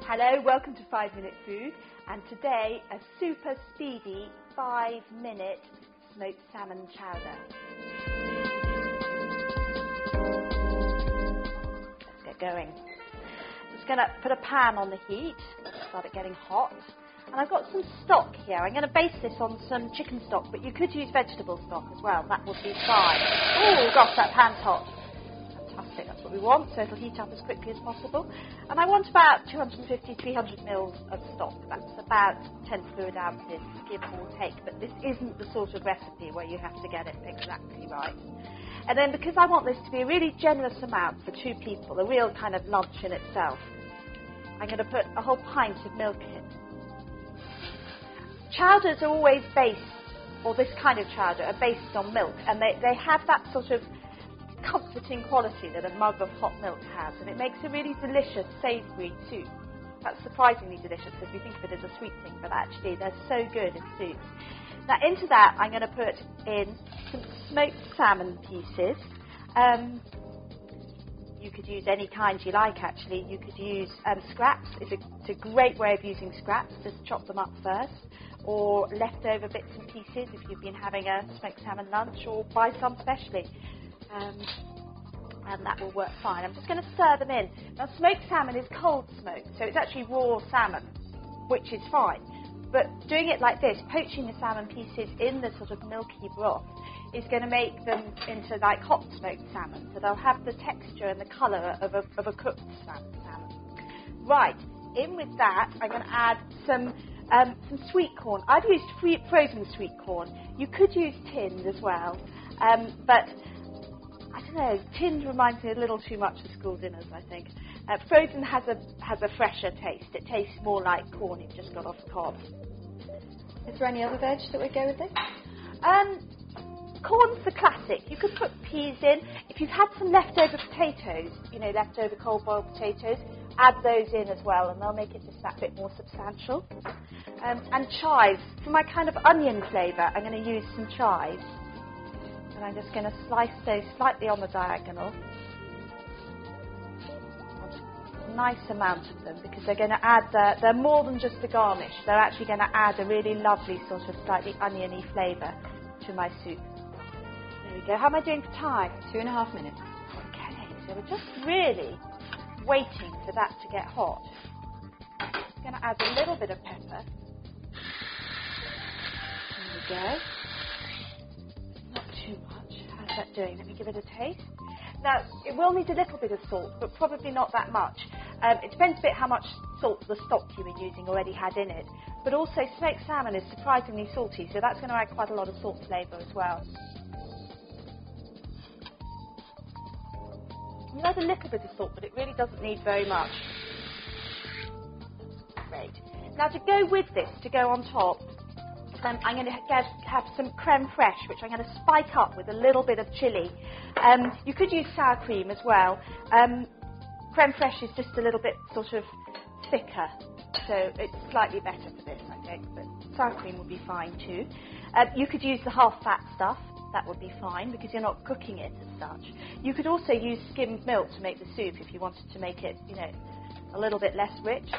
Hello, welcome to 5 Minute Food, and today a super speedy 5-minute smoked salmon chowder. Let's get going. I'm just going to put a pan on the heat, start it getting hot, and I've got some stock here. I'm going to base this on some chicken stock, but you could use vegetable stock as well, that would be fine. Oh gosh, that pan's hot. Fantastic, that's what we want, so it'll heat up as quickly as possible. And I want about 250-300 mils of stock. That's about 10 fluid ounces, give or take. But this isn't the sort of recipe where you have to get it exactly right. And then because I want this to be a really generous amount for 2 people, a real kind of lunch in itself, I'm going to put a whole pint of milk in. Chowders are always based, or this kind of chowder, are based on milk. And they have that sort of comforting quality that a mug of hot milk has, and it makes a really delicious savoury soup. That's surprisingly delicious because we think of it as a sweet thing, but actually they're so good in soups. Now into that I'm going to put in some smoked salmon pieces. You could use any kind you like actually. You could use scraps. It's a great way of using scraps. Just chop them up first, or leftover bits and pieces if you've been having a smoked salmon lunch, or buy some specially. And that will work fine. I'm just going to stir them in. Now, smoked salmon is cold smoked, so it's actually raw salmon, which is fine. But doing it like this, poaching the salmon pieces in the sort of milky broth, is going to make them into like hot smoked salmon. So they'll have the texture and the colour of a cooked salmon. Right, in with that, I'm going to add some sweet corn. I've used frozen sweet corn. You could use tinned as well, but I don't know, tinned reminds me a little too much of school dinners, I think. Frozen has a fresher taste. It tastes more like corn you've just got off the cob. Is there any other veg that would go with this? Corn's the classic. You could put peas in. If you've had some leftover potatoes, leftover cold boiled potatoes, add those in as well, and they'll make it just that bit more substantial. And chives. For my kind of onion flavour, I'm going to use some chives. And I'm just going to slice those slightly on the diagonal. A nice amount of them, because they're going to add, they're more than just a garnish. They're actually going to add a really lovely sort of slightly oniony flavour to my soup. There we go. How am I doing for time? 2.5 minutes. Okay, so we're just really waiting for that to get hot. I'm going to add a little bit of pepper. There we go. Not too much. How's that doing? Let me give it a taste. Now, it will need a little bit of salt, but probably not that much. It depends a bit how much salt the stock you were using already had in it. But also, smoked salmon is surprisingly salty, so that's going to add quite a lot of salt flavour as well. You add a little bit of salt, but it really doesn't need very much. Great. Now, to go with this, to go on top, I'm going to have some creme fraiche, which I'm going to spike up with a little bit of chilli. You could use sour cream as well. Creme fraiche is just a little bit sort of thicker, so it's slightly better for this, I think, but sour cream would be fine too. You could use the half-fat stuff. That would be fine, because you're not cooking it as such. You could also use skimmed milk to make the soup if you wanted to make it, a little bit less rich.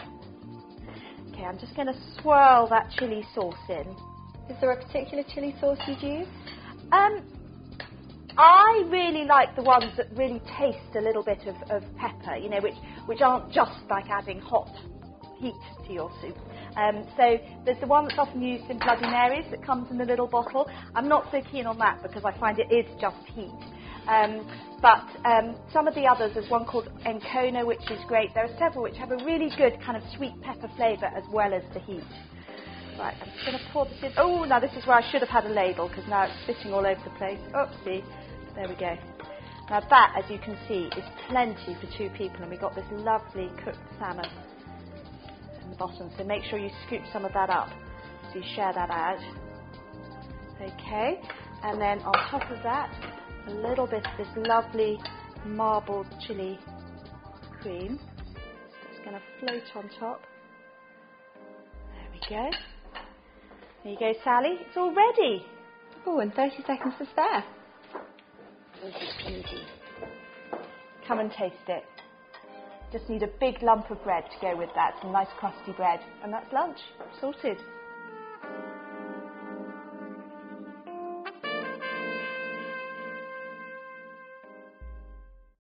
Okay, I'm just going to swirl that chilli sauce in. Is there a particular chilli sauce you'd use? I really like the ones that really taste a little bit of pepper, which aren't just like adding hot heat to your soup. So there's the one that's often used in Bloody Marys that comes in a little bottle. I'm not so keen on that because I find it is just heat. But some of the others, there's one called Encona, which is great. There are several which have a really good kind of sweet pepper flavour as well as the heat. Right, I'm just going to pour this in. Oh, now this is where I should have had a ladle, because now it's spitting all over the place. Oopsie. There we go. Now that, as you can see, is plenty for 2 people, and we've got this lovely cooked salmon in the bottom. So make sure you scoop some of that up, so you share that out. Okay, and then on top of that, a little bit of this lovely marbled chili cream. It's going to float on top. There we go. There you go, Sally. It's all ready. Oh, and 30 seconds to spare. Easy peasy. Come and taste it. Just need a big lump of bread to go with that, some nice crusty bread, and that's lunch, sorted.